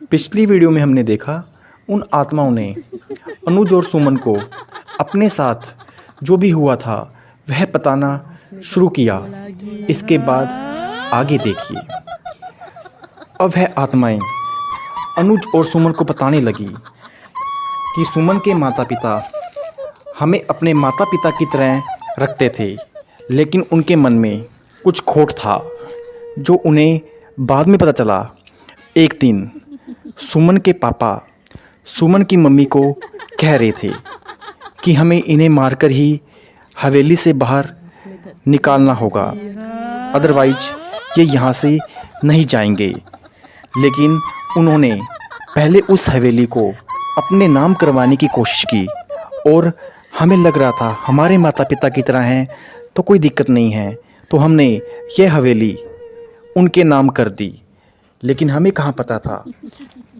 पिछली वीडियो में हमने देखा उन आत्माओं ने अनुज और सुमन को अपने साथ जो भी हुआ था वह बताना शुरू किया। इसके बाद आगे देखिए। अब वह आत्माएं अनुज और सुमन को बताने लगी कि सुमन के माता पिता हमें अपने माता पिता की तरह रखते थे, लेकिन उनके मन में कुछ खोट था जो उन्हें बाद में पता चला। एक दिन सुमन के पापा सुमन की मम्मी को कह रहे थे कि हमें इन्हें मारकर ही हवेली से बाहर निकालना होगा, अदरवाइज ये यहाँ से नहीं जाएंगे। लेकिन उन्होंने पहले उस हवेली को अपने नाम करवाने की कोशिश की और हमें लग रहा था हमारे माता पिता की तरह हैं तो कोई दिक्कत नहीं है, तो हमने यह हवेली उनके नाम कर दी। लेकिन हमें कहाँ पता था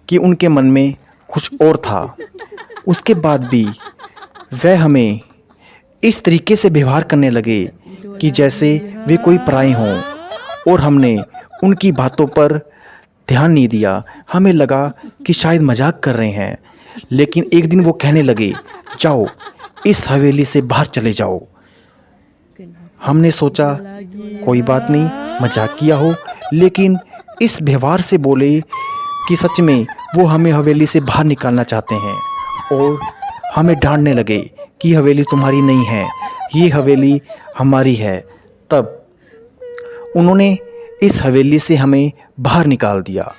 कि उनके मन में कुछ और था। उसके बाद भी वह हमें इस तरीके से व्यवहार करने लगे कि जैसे वे कोई पराए हों, और हमने उनकी बातों पर ध्यान नहीं दिया। हमें लगा कि शायद मजाक कर रहे हैं, लेकिन एक दिन वो कहने लगे, जाओ इस हवेली से बाहर चले जाओ। हमने सोचा कोई बात नहीं, मजाक किया हो, लेकिन इस व्यवहार से बोले कि सच में वो हमें हवेली से बाहर निकालना चाहते हैं और हमें डांटने लगे कि हवेली तुम्हारी नहीं है, ये हवेली हमारी है। तब उन्होंने इस हवेली से हमें बाहर निकाल दिया।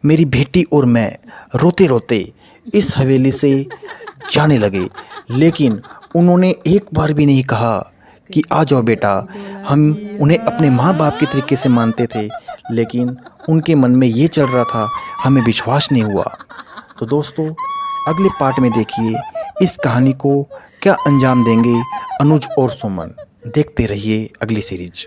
मेरी बेटी और मैं रोते रोते इस हवेली से जाने लगे, लेकिन उन्होंने एक बार भी नहीं कहा कि आ जाओ बेटा। हम उन्हें अपने माँ बाप के तरीके से मानते थे, लेकिन उनके मन में ये चल रहा था, हमें विश्वास नहीं हुआ। तो दोस्तों, अगले पार्ट में देखिए इस कहानी को क्या अंजाम देंगे अनुज और सुमन। देखते रहिए अगली सीरीज।